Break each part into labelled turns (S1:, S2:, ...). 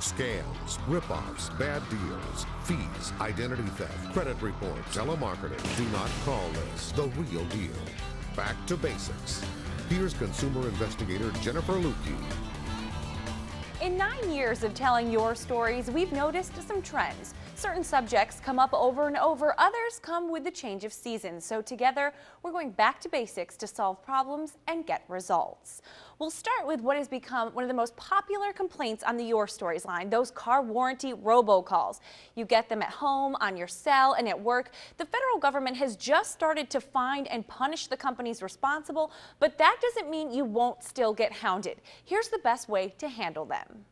S1: Scams, rip-offs, bad deals, fees, identity theft, credit reports, telemarketing. Do not call this the real deal. Back to basics. Here's consumer investigator Jennifer Lukey.
S2: In 9 years of telling your stories, we've noticed some trends. Certain subjects come up over and over, others come with the change of seasons. So together, we're going back to basics to solve problems and get results. We'll start with what has become one of the most popular complaints on the Your Stories line, those car warranty robocalls. You get them at home, on your cell, and at work. The federal government has just started to find and punish the companies responsible, but that doesn't mean you won't still get hounded. Here's the best way to handle them.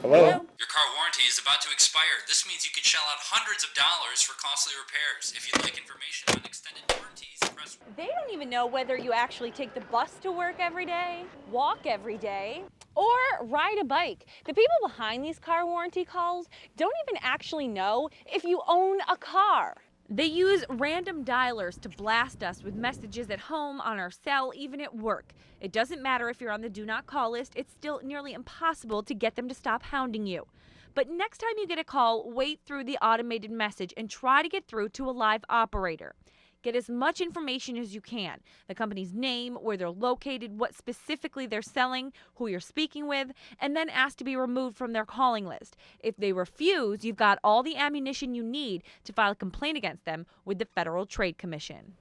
S3: Hello?
S4: Your car warranty is about to expire. This means you could shell out hundreds of dollars for costly repairs. If you'd like information on extended warranties, press...
S2: They don't even know whether you actually take the bus to work every day, walk every day, or ride a bike. The people behind these car warranty calls don't even actually know if you own a car. They use random dialers to blast us with messages at home, on our cell, even at work. It doesn't matter if you're on the do not call list, it's still nearly impossible to get them to stop hounding you. But next time you get a call, wait through the automated message and try to get through to a live operator. Get as much information as you can. The company's name, where they're located, what specifically they're selling, who you're speaking with, and then ask to be removed from their calling list. If they refuse, you've got all the ammunition you need to file a complaint against them with the Federal Trade Commission.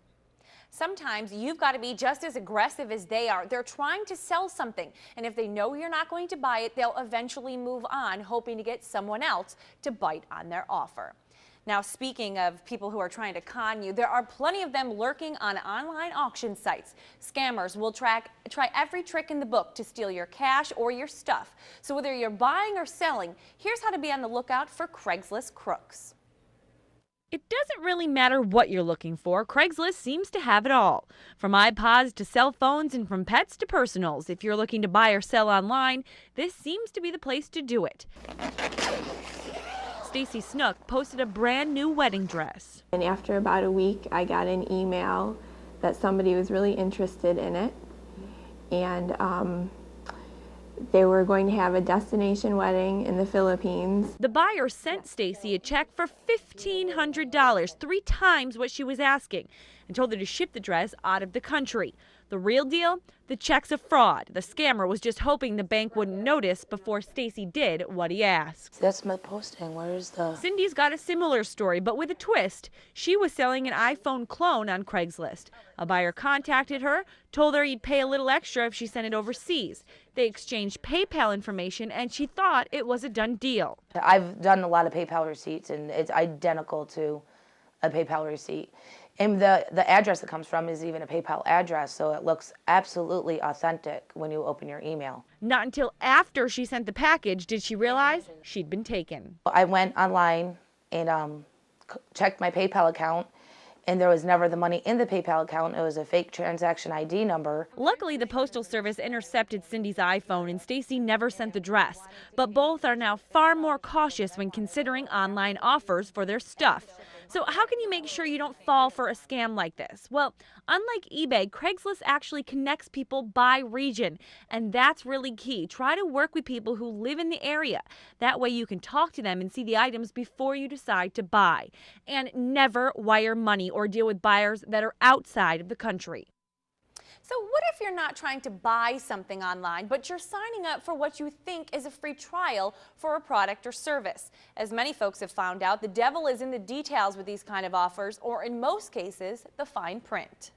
S2: Sometimes you've got to be just as aggressive as they are. They're trying to sell something, and if they know you're not going to buy it, they'll eventually move on, hoping to get someone else to bite on their offer. Now, speaking of people who are trying to con you, there are plenty of them lurking on online auction sites. Scammers will try every trick in the book to steal your cash or your stuff. So whether you're buying or selling, here's how to be on the lookout for Craigslist crooks. It doesn't really matter what you're looking for. Craigslist seems to have it all. From iPods to cell phones and from pets to personals. If you're looking to buy or sell online, this seems to be the place to do it. Stacy Snook posted a brand new wedding dress.
S5: And after about a week, I got an email that somebody was really interested in it. And they were going to have a destination wedding in the Philippines.
S2: The buyer sent Stacy a check for $1,500, 3 times what she was asking, and told her to ship the dress out of the country. The real deal? The check's a fraud. The scammer was just hoping the bank wouldn't notice before Stacy did what he asked.
S3: That's my posting. Where's the...
S2: Cindy's got a similar story, but with a twist. She was selling an iPhone clone on Craigslist. A buyer contacted her, told her he'd pay a little extra if she sent it overseas. They exchanged PayPal information, and she thought it was a done deal.
S3: I've done a lot of PayPal receipts, and it's identical to a PayPal receipt. And the address it comes from is even a PayPal address, so it looks absolutely authentic when you open your email.
S2: Not until after she sent the package did she realize she'd been taken.
S3: I went online and checked my PayPal account, and there was never the money in the PayPal account. It was a fake transaction ID number.
S2: Luckily, the Postal Service intercepted Cindy's iPhone, and Stacy never sent the dress. But both are now far more cautious when considering online offers for their stuff. So how can you make sure you don't fall for a scam like this? Well, unlike eBay, Craigslist actually connects people by region, and that's really key. Try to work with people who live in the area. That way you can talk to them and see the items before you decide to buy. And never wire money or deal with buyers that are outside of the country. So what if you're not trying to buy something online, but you're signing up for what you think is a free trial for a product or service? As many folks have found out, the devil is in the details with these kind of offers, or in most cases, the fine print.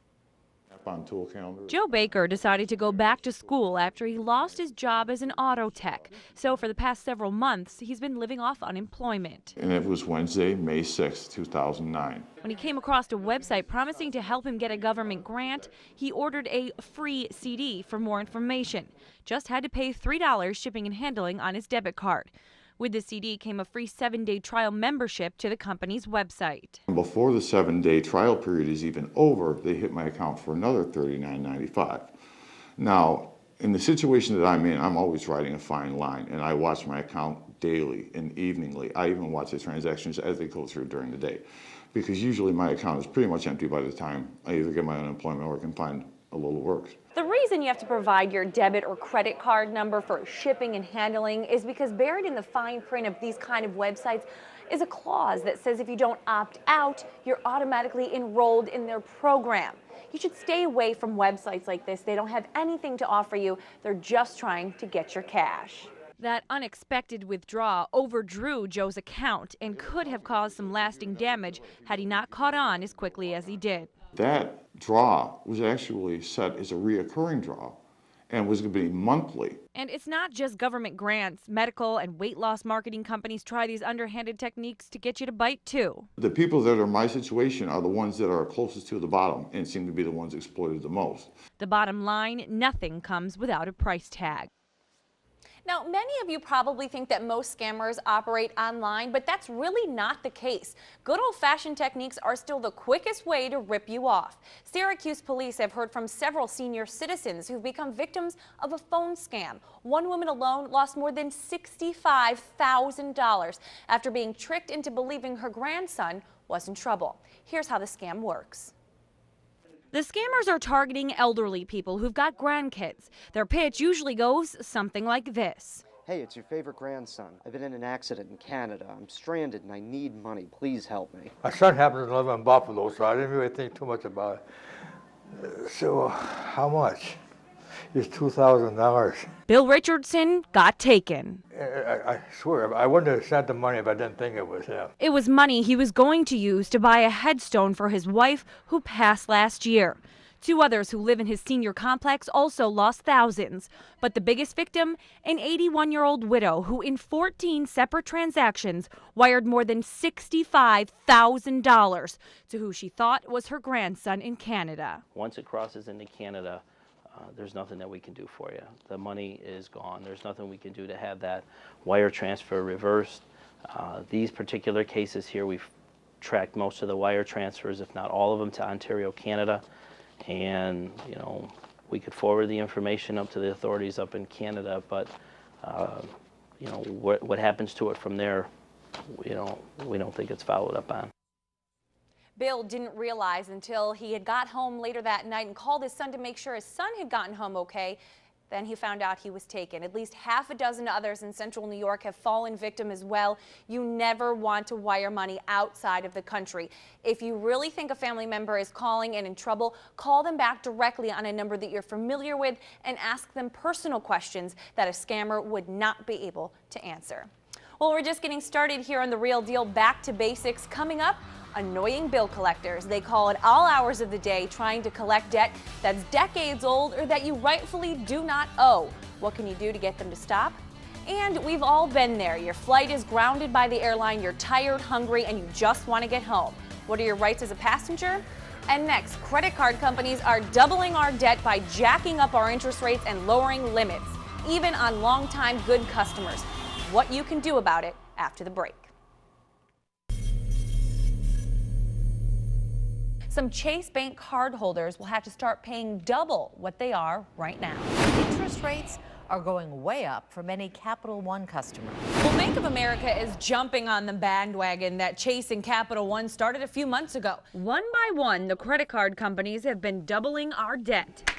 S2: Joe Baker decided to go back to school after he lost his job as an auto tech. So for the past several months, he's been living off unemployment.
S6: And it was Wednesday, May 6, 2009.
S2: When he came across a website promising to help him get a government grant, he ordered a free CD for more information. Just had to pay $3 shipping and handling on his debit card. With the CD came a free 7-day trial membership to the company's website.
S6: Before the 7-day trial period is even over, they hit my account for another $39.95. Now, in the situation that I'm in, I'm always riding a fine line, and I watch my account daily and eveningly. I even watch the transactions as they go through during the day, because usually my account is pretty much empty by the time I either get my unemployment or can find a little worse.
S2: The reason you have to provide your debit or credit card number for shipping and handling is because buried in the fine print of these kind of websites is a clause that says if you don't opt out, you're automatically enrolled in their program. You should stay away from websites like this. They don't have anything to offer you. They're just trying to get your cash. That unexpected withdrawal overdrew Joe's account and could have caused some lasting damage had he not caught on as quickly as he did.
S6: That draw was actually set as a reoccurring draw and was going to be monthly.
S2: And it's not just government grants. Medical and weight loss marketing companies try these underhanded techniques to get you to bite too.
S6: The people that are in my situation are the ones that are closest to the bottom and seem to be the ones exploited the most.
S2: The bottom line, nothing comes without a price tag. Now, many of you probably think that most scammers operate online, but that's really not the case. Good old-fashioned techniques are still the quickest way to rip you off. Syracuse police have heard from several senior citizens who've become victims of a phone scam. One woman alone lost more than $65,000 after being tricked into believing her grandson was in trouble. Here's how the scam works. The scammers are targeting elderly people who've got grandkids. Their pitch usually goes something like this.
S7: Hey, it's your favorite grandson. I've been in an accident in Canada. I'm stranded and I need money. Please help me.
S8: My son happens to live in Buffalo, so I didn't really think too much about it. So, how much? It's $2,000.
S2: Bill Richardson got taken.
S8: I swear, I wouldn't have sent the money if I didn't think it was him.
S2: It was money he was going to use to buy a headstone for his wife who passed last year. Two others who live in his senior complex also lost thousands. But the biggest victim, an 81-year-old widow who in 14 separate transactions wired more than $65,000 to who she thought was her grandson in Canada.
S9: Once it crosses into Canada, there's nothing that we can do for you. The money is gone. There's nothing we can do to have that wire transfer reversed. These particular cases here, we've tracked most of the wire transfers, if not all of them, to Ontario, Canada. And, you know, we could forward the information up to the authorities up in Canada, but, you know, what happens to it from there, you know, we don't think it's followed up on.
S2: Bill didn't realize until he had got home later that night and called his son to make sure his son had gotten home okay. Then he found out he was taken. At least half a dozen others in central New York have fallen victim as well. You never want to wire money outside of the country. If you really think a family member is calling and in trouble, call them back directly on a number that you're familiar with and ask them personal questions that a scammer would not be able to answer. Well, we're just getting started here on The Real Deal. Back to basics. Coming up, annoying bill collectors. They call at all hours of the day trying to collect debt that's decades old or that you rightfully do not owe. What can you do to get them to stop? And we've all been there. Your flight is grounded by the airline, you're tired, hungry, and you just want to get home. What are your rights as a passenger? And next, credit card companies are doubling our debt by jacking up our interest rates and lowering limits, even on longtime good customers. What you can do about it after the break. Some Chase Bank cardholders will have to start paying double what they are right now.
S10: Interest rates are going way up for many Capital One customers.
S2: Well, Bank of America is jumping on the bandwagon that Chase and Capital One started a few months ago. One by one, the credit card companies have been doubling our debt.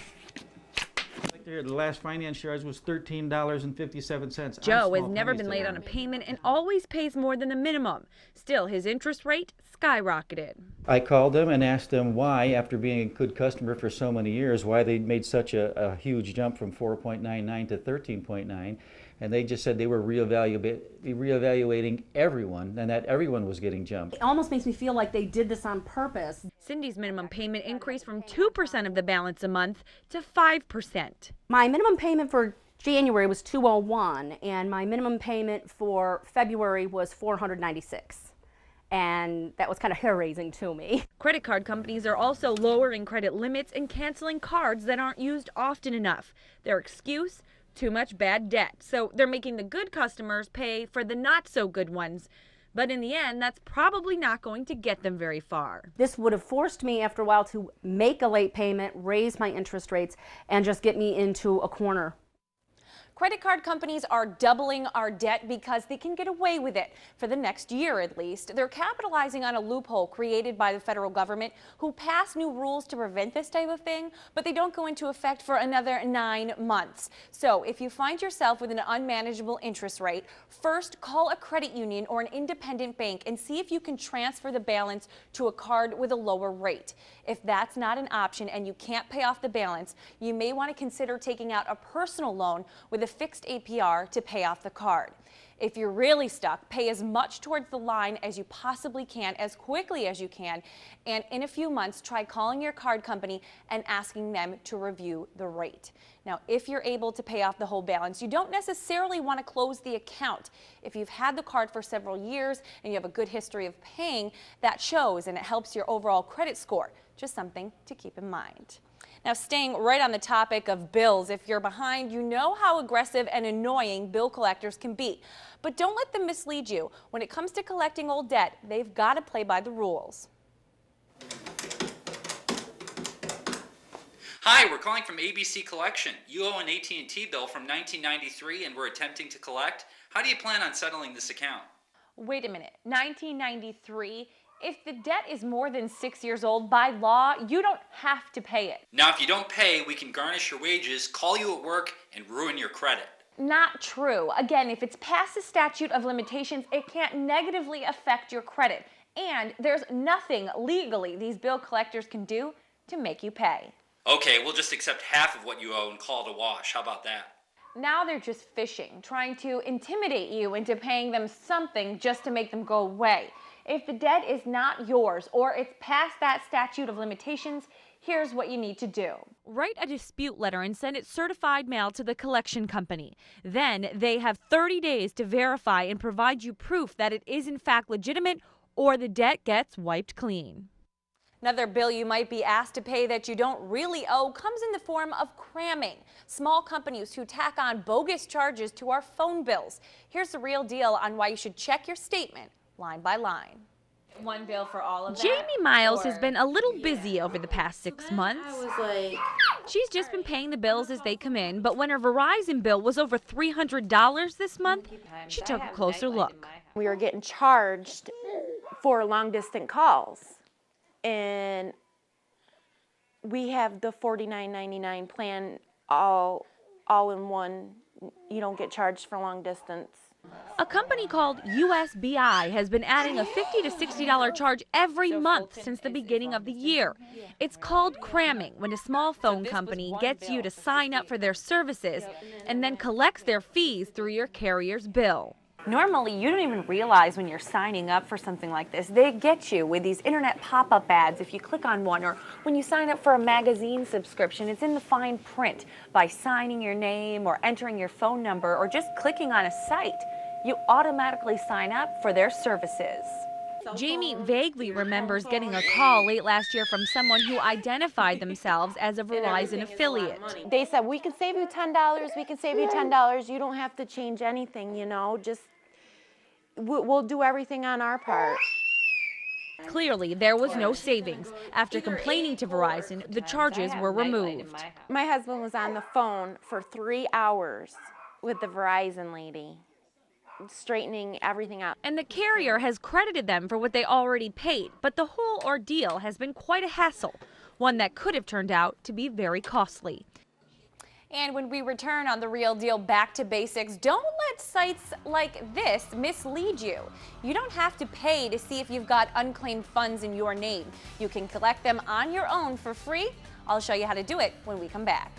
S11: The last finance charge was $13.57.
S2: Joe has never been late on a payment and always pays more than the minimum. Still, his interest rate skyrocketed.
S12: I called them and asked them why, after being a good customer for so many years, why they made such a huge jump from 4.99 to 13.9. And they just said they were reevaluating everyone and that everyone was getting jumped.
S13: It almost makes me feel like they did this on purpose.
S2: Cindy's minimum payment increased from 2% of the balance a month to 5%.
S13: My minimum payment for January was $201 and my minimum payment for February was $496. And that was kind of hair-raising to me.
S2: Credit card companies are also lowering credit limits and canceling cards that aren't used often enough. Their excuse? Too much bad debt. So they're making the good customers pay for the not so good ones. But in the end, that's probably not going to get them very far.
S13: This would have forced me after a while to make a late payment, raise my interest rates, and just get me into a corner.
S2: Credit card companies are doubling our debt because they can get away with it for the next year at least. They're capitalizing on a loophole created by the federal government, who passed new rules to prevent this type of thing, but they don't go into effect for another 9 months. So if you find yourself with an unmanageable interest rate, first call a credit union or an independent bank and see if you can transfer the balance to a card with a lower rate. If that's not an option and you can't pay off the balance, you may want to consider taking out a personal loan with a fixed APR to pay off the card. If you're really stuck, pay as much towards the line as you possibly can, as quickly as you can, and in a few months, try calling your card company and asking them to review the rate. Now, if you're able to pay off the whole balance, you don't necessarily want to close the account. If you've had the card for several years and you have a good history of paying, that shows and it helps your overall credit score. Just something to keep in mind. Now, staying right on the topic of bills, if you're behind, you know how aggressive and annoying bill collectors can be. But don't let them mislead you. When it comes to collecting old debt, they've got to play by the rules.
S4: Hi, we're calling from ABC Collection. You owe an AT&T bill from 1993 and we're attempting to collect. How do you plan on settling this account?
S2: Wait a minute, 1993? If the debt is more than 6 years old, by law, you don't have to pay it.
S4: Now, if you don't pay, we can garnish your wages, call you at work, and ruin your credit.
S2: Not true. Again, if it's past the statute of limitations, it can't negatively affect your credit. And there's nothing legally these bill collectors can do to make you pay.
S4: Okay, we'll just accept half of what you owe and call it a wash. How about that?
S2: Now they're just fishing, trying to intimidate you into paying them something just to make them go away. If the debt is not yours or it's past that statute of limitations, here's what you need to do.
S14: Write a dispute letter and send it certified mail to the collection company. Then they have 30 days to verify and provide you proof that it is in fact legitimate, or the debt gets wiped clean.
S2: Another bill you might be asked to pay that you don't really owe comes in the form of cramming. Small companies who tack on bogus charges to our phone bills. Here's the real deal on why you should check your statement line by line.
S14: One bill for all of that? Jamie Miles has been a little busy over the past 6 months. She's just been paying the bills as they come in, but when her Verizon bill was over $300 this month, she took a closer look.
S15: We were getting charged for long distance calls, and we have the $49.99 plan all in one. You don't get charged for long distance.
S14: A company called USBI has been adding a $50 to $60 charge every month since the beginning of the year. It's called cramming, when a small phone company gets you to sign up for their services and then collects their fees through your carrier's bill.
S2: Normally, you don't even realize when you're signing up for something like this. They get you with these internet pop-up ads if you click on one, or when you sign up for a magazine subscription, it's in the fine print. By signing your name or entering your phone number or just clicking on a site, you automatically sign up for their services.
S14: Jamie vaguely remembers getting a call late last year from someone who identified themselves as a Verizon affiliate.
S15: They said, we can save you $10, we can save you $10. You don't have to change anything, you know, just we'll do everything on our part.
S14: Clearly, there was no savings. After complaining to Verizon, the charges were removed.
S15: My husband was on the phone for 3 hours with the Verizon lady, straightening everything out.
S14: And the carrier has credited them for what they already paid, but the whole ordeal has been quite a hassle, one that could have turned out to be very costly.
S2: And when we return on The Real Deal Back to Basics, don't let sites like this mislead you. You don't have to pay to see if you've got unclaimed funds in your name. You can collect them on your own for free. I'll show you how to do it when we come back.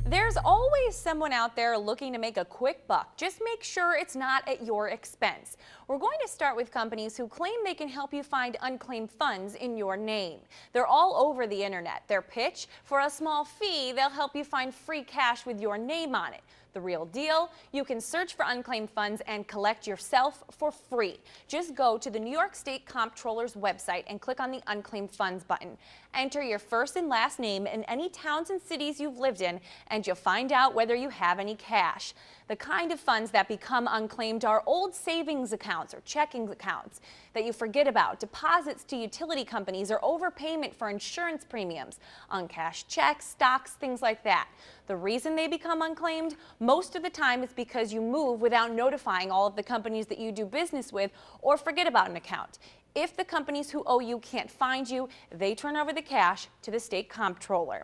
S2: There's always someone out there looking to make a quick buck. Just make sure it's not at your expense. We're going to start with companies who claim they can help you find unclaimed funds in your name. They're all over the internet. Their pitch: for a small fee, they'll help you find free cash with your name on it. The Real Deal: you can search for unclaimed funds and collect yourself for free. Just go to the New York State Comptroller's website and click on the Unclaimed Funds button. Enter your first and last name in any towns and cities you've lived in, and you'll to find out whether you have any cash. The kind of funds that become unclaimed are old savings accounts or checking accounts that you forget about, deposits to utility companies, or overpayment for insurance premiums, uncashed checks, stocks, things like that. The reason they become unclaimed most of the time is because you move without notifying all of the companies that you do business with or forget about an account. If the companies who owe you can't find you, they turn over the cash to the state comptroller.